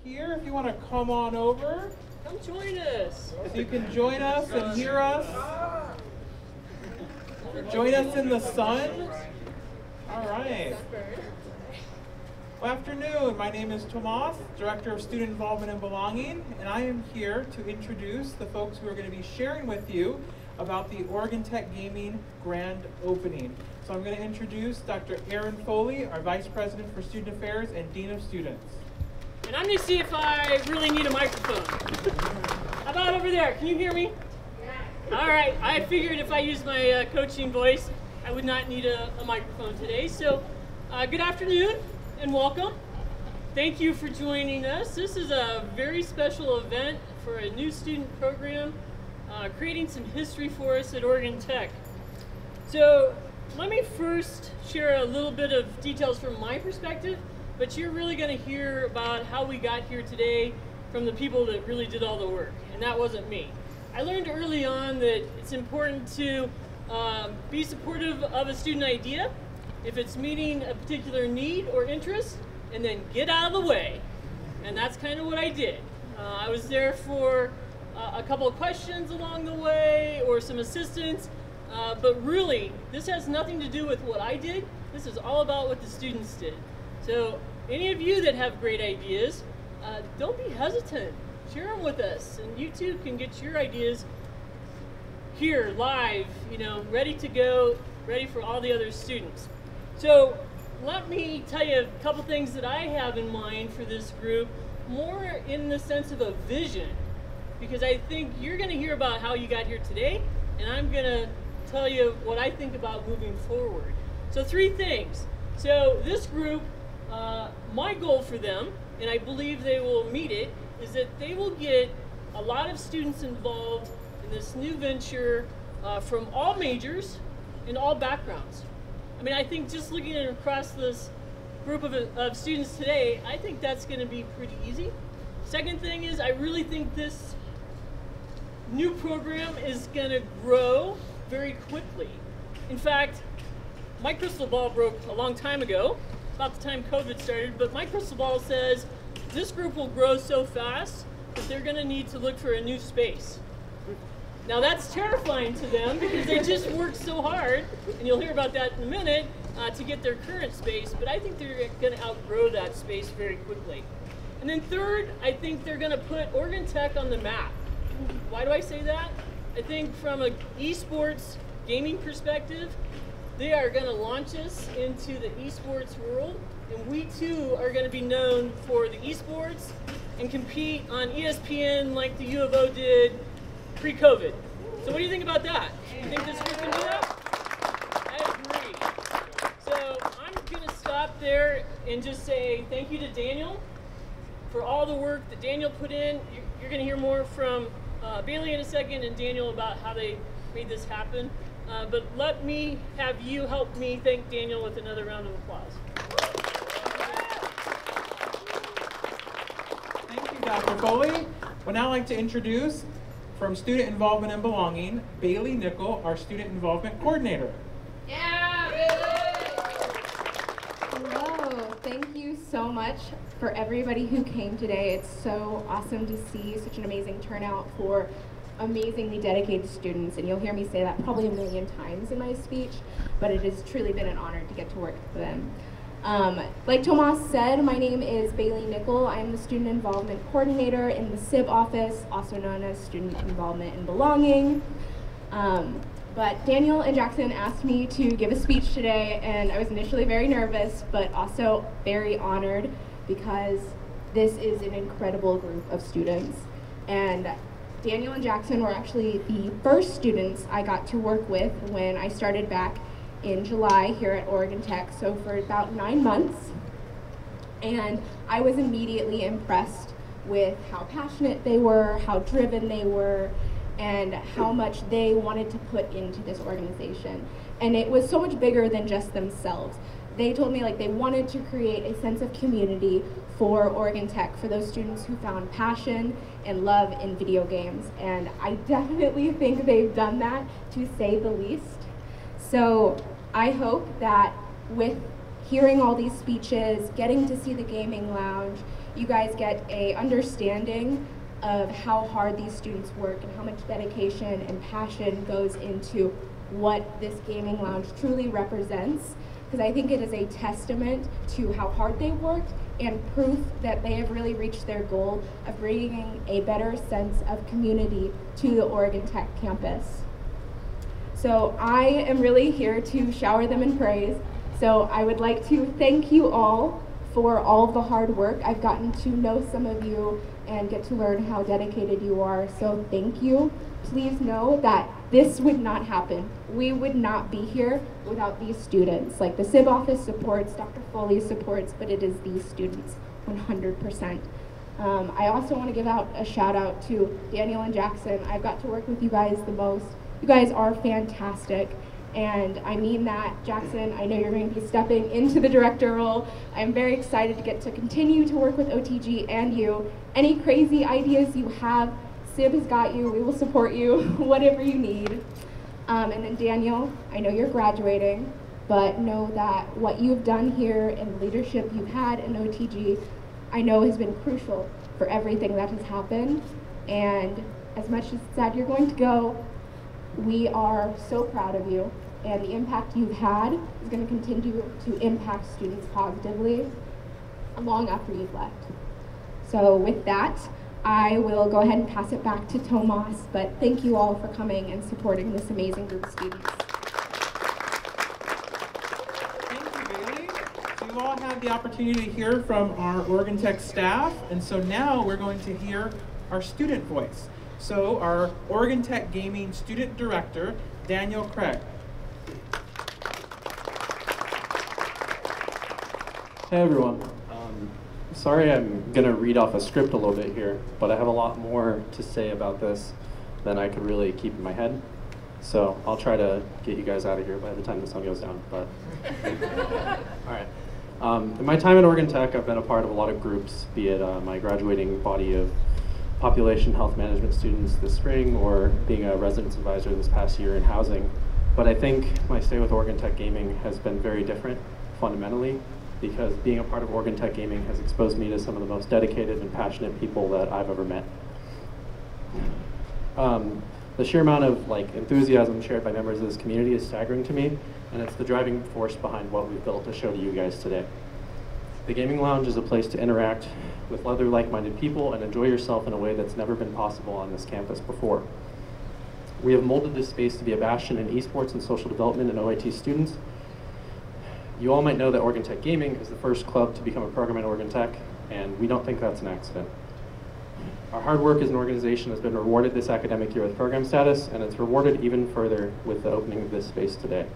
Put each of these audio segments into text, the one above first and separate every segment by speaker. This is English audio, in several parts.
Speaker 1: here, if you want to come on over.
Speaker 2: Come join us.
Speaker 1: If you can join us and hear us. Join us in the sun. All right. Good afternoon. My name is Tomas, Director of Student Involvement and Belonging, and I am here to introduce the folks who are going to be sharing with you about the Oregon Tech Gaming Grand Opening. So I'm going to introduce Dr. Aaron Foley, our Vice President for Student Affairs and Dean of Students.
Speaker 2: And I'm going to see if I really need a microphone. How about over there? Can you hear me? Yeah. All right. I figured if I used my coaching voice, I would not need a microphone today. So good afternoon and welcome. Thank you for joining us. This is a very special event for a new student program, creating some history for us at Oregon Tech. So let me first share a little bit of details from my perspective, but you're really going to hear about how we got here today from the people that really did all the work, and that wasn't me. I learned early on that it's important to be supportive of a student idea if it's meeting a particular need or interest, and then get out of the way. And that's kind of what I did. I was there for a couple of questions along the way or some assistance, but really this has nothing to do with what I did. This is all about what the students did. So any of you that have great ideas, don't be hesitant. Share them with us, and you too can get your ideas here live, ready to go, ready for all the other students. So let me tell you a couple things that I have in mind for this group, more in the sense of a vision, because I think you're going to hear about how you got here today, and I'm going to tell you what I think about moving forward. So 3 things. So this group, my goal for them, and I believe they will meet it, is that they will get a lot of students involved in this new venture from all majors and all backgrounds. I mean, I think just looking across this group of students today, I think that's going to be pretty easy. Second thing is, I really think this new program is going to grow very quickly. In fact, my crystal ball broke a long time ago, about the time COVID started, but my crystal ball says this group will grow so fast that they're going to need to look for a new space. Now that's terrifying to them because they just worked so hard, and you'll hear about that in a minute, to get their current space, but I think they're going to outgrow that space very quickly. And then third, I think they're going to put Oregon Tech on the map. Why do I say that? I think from an esports gaming perspective, they are going to launch us into the esports world, and we too are going to be known for the esports and compete on ESPN like the U of O did pre-COVID. So what do you think about that? You think this group can do that? I agree. So I'm going to stop there and just say thank you to Daniel for all the work that Daniel put in. You're going to hear more from Bailey in a second and Daniel about how they made this happen. But let me have you help me thank Daniel with another round of applause.
Speaker 1: Thank you, Dr. Foley. Would now like to introduce, from Student Involvement and Belonging, Bailey Nickel, our Student Involvement Coordinator.
Speaker 3: Yeah, Bailey! Hello, thank you so much for everybody who came today. It's so awesome to see such an amazing turnout for amazingly dedicated students, and you'll hear me say that probably a million times in my speech, but it has truly been an honor to get to work with them. Like Tomas said, my name is Bailey Nickel. I'm the Student Involvement Coordinator in the SIB office, also known as Student Involvement and Belonging. But Daniel and Jackson asked me to give a speech today, and I was initially very nervous, but also very honored because this is an incredible group of students. And Daniel and Jackson were actually the first students I got to work with when I started back in July here at Oregon Tech, so for about 9 months. And I was immediately impressed with how passionate they were, how driven they were, and how much they wanted to put into this organization. And it was so much bigger than just themselves. They told me they wanted to create a sense of community for Oregon Tech, for those students who found passion and love in video games. And I definitely think they've done that, to say the least. So I hope that with hearing all these speeches, getting to see the gaming lounge, you guys get a understanding of how hard these students work and how much dedication and passion goes into what this gaming lounge truly represents, because I think it is a testament to how hard they worked and proof that they have really reached their goal of bringing a better sense of community to the Oregon Tech campus. So I am really here to shower them in praise. So I would like to thank you all for all of the hard work. I've gotten to know some of you and get to learn how dedicated you are, so thank you. Please know that this would not happen. We would not be here without these students. Like the SIB office supports, Dr. Foley supports, but it is these students, 100%. I also want to give out a shout out to Daniel and Jackson. I've got to work with you guys the most. You guys are fantastic. And I mean that. Jackson, I know you're going to be stepping into the director role. I'm very excited to get to continue to work with OTG and you. Any crazy ideas you have, SIB has got you. We will support you, whatever you need. And then Daniel, I know you're graduating, but know that what you've done here and the leadership you've had in OTG, I know has been crucial for everything that has happened. And as much as it's sad you're going to go, we are so proud of you. And the impact you've had is going to continue to impact students positively long after you've left. So with that, I will go ahead and pass it back to Tomas, but thank you all for coming and supporting this amazing group of students.
Speaker 1: Thank you, Bailey. So you all had the opportunity to hear from our Oregon Tech staff, and so now we're going to hear our student voice. So our Oregon Tech Gaming Student Director, Daniel Craig.
Speaker 4: Hey everyone. Sorry I'm going to read off a script a little bit here, but I have a lot more to say about this than I could really keep in my head. So I'll try to get you guys out of here by the time the sun goes down. But all right. In my time at Oregon Tech, I've been a part of a lot of groups, be it my graduating body of population health management students this spring or being a residence advisor this past year in housing. But I think my stay with Oregon Tech Gaming has been very different fundamentally, because being a part of Oregon Tech Gaming has exposed me to some of the most dedicated and passionate people that I've ever met. The sheer amount of enthusiasm shared by members of this community is staggering to me, and it's the driving force behind what we've built to show to you guys today. The Gaming Lounge is a place to interact with other like-minded people and enjoy yourself in a way that's never been possible on this campus before. We have molded this space to be a bastion in esports and social development and OIT students. You all might know that Oregon Tech Gaming is the first club to become a program at Oregon Tech, and we don't think that's an accident. Our hard work as an organization has been rewarded this academic year with program status, and it's rewarded even further with the opening of this space today.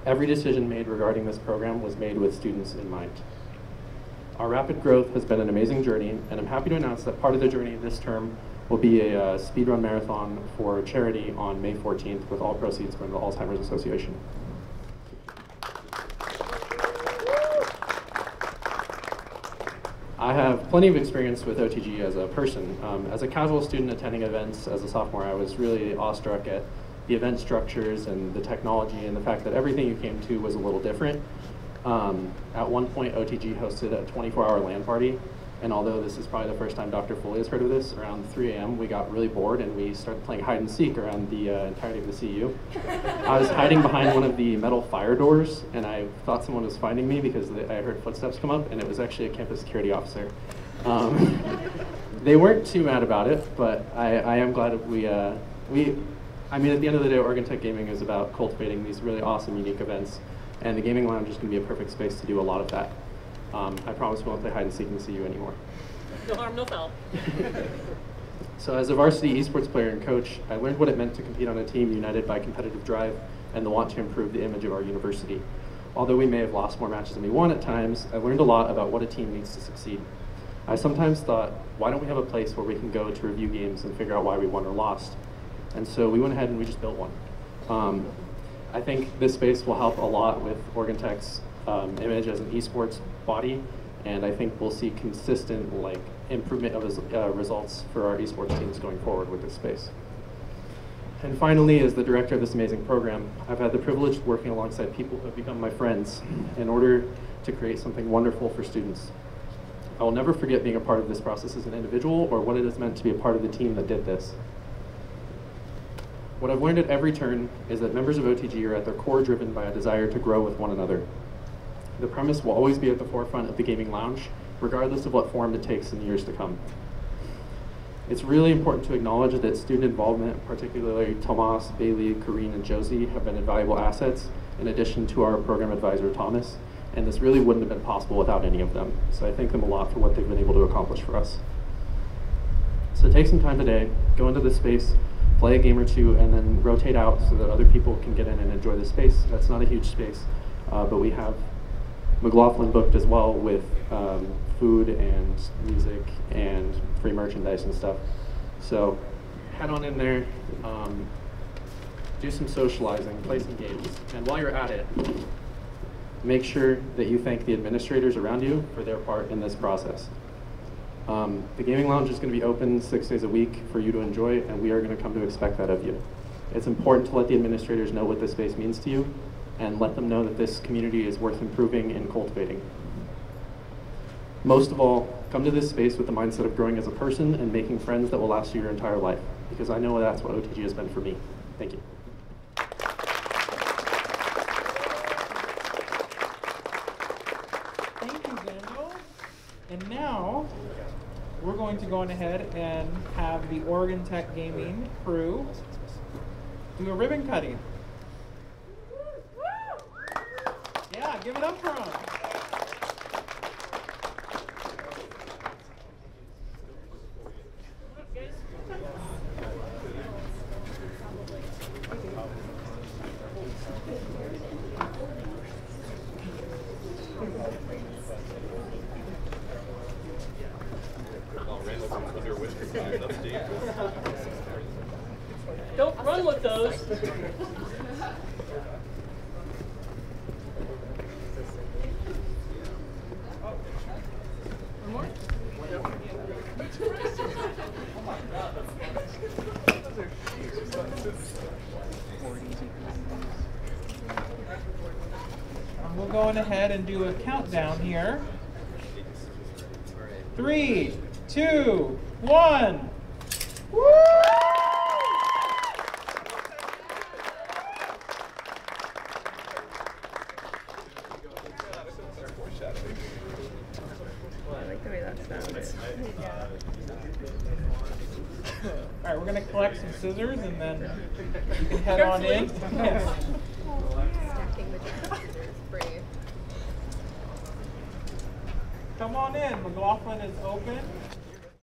Speaker 4: Every decision made regarding this program was made with students in mind. Our rapid growth has been an amazing journey, and I'm happy to announce that part of the journey this term will be a speedrun marathon for charity on May 14th, with all proceeds going to the Alzheimer's Association. I have plenty of experience with OTG as a person. As a casual student attending events as a sophomore, I was really awestruck at the event structures and the technology and the fact that everything you came to was a little different. At one point, OTG hosted a 24-hour LAN party, and although this is probably the first time Dr. Foley has heard of this, around 3 a.m. we got really bored and we started playing hide and seek around the entirety of the CU. I was hiding behind one of the metal fire doors, and I thought someone was finding me because I heard footsteps come up, and it was actually a campus security officer. They weren't too mad about it, but I am glad that I mean, at the end of the day, Oregon Tech Gaming is about cultivating these really awesome, unique events, and the Gaming Lounge is going to be a perfect space to do a lot of that. I promise we won't play hide and seek in the CU anymore.
Speaker 2: No harm, no foul.
Speaker 4: So as a varsity esports player and coach, I learned what it meant to compete on a team united by competitive drive and the want to improve the image of our university. Although we may have lost more matches than we won at times, I learned a lot about what a team needs to succeed. I sometimes thought, why don't we have a place where we can go to review games and figure out why we won or lost? And so we went ahead and we just built one. I think this space will help a lot with Oregon Tech's image as an esports body, and I think we'll see consistent improvement of results for our esports teams going forward with this space. And finally, as the director of this amazing program, I've had the privilege of working alongside people who have become my friends in order to create something wonderful for students. I will never forget being a part of this process as an individual or what it has meant to be a part of the team that did this. What I've learned at every turn is that members of OTG are at their core driven by a desire to grow with one another. The premise will always be at the forefront of the gaming lounge, regardless of what form it takes in the years to come. It's really important to acknowledge that student involvement, particularly Tomas, Bailey, Karine, and Josie, have been invaluable assets, in addition to our program advisor, Thomas, and this really wouldn't have been possible without any of them. So I thank them a lot for what they've been able to accomplish for us. So take some time today, go into this space, play a game or two, and then rotate out so that other people can get in and enjoy the space. That's not a huge space, but we have McLaughlin booked as well with food and music and free merchandise and stuff. So head on in there, do some socializing, play some games, and while you're at it, make sure that you thank the administrators around you for their part in this process. The gaming lounge is going to be open 6 days a week for you to enjoy, and we are going to come to expect that of you. It's important to let the administrators know what this space means to you, and let them know that this community is worth improving and cultivating. Most of all, come to this space with the mindset of growing as a person and making friends that will last you your entire life, because I know that's what OTG has been for me. Thank you.
Speaker 1: Thank you, Daniel. And now, we're going to go on ahead and have the Oregon Tech Gaming crew do a ribbon cutting. Yeah, give it up for them.
Speaker 2: Don't run with those. One more?
Speaker 1: We'll go on ahead and do a countdown here. 3, 2, 1. Woo!
Speaker 5: I like the way that sounded.
Speaker 1: All right, we're going to collect some scissors and then you can head on in. Yes.
Speaker 5: Stacking the scissors, brave.
Speaker 1: Come on in. McLaughlin is open.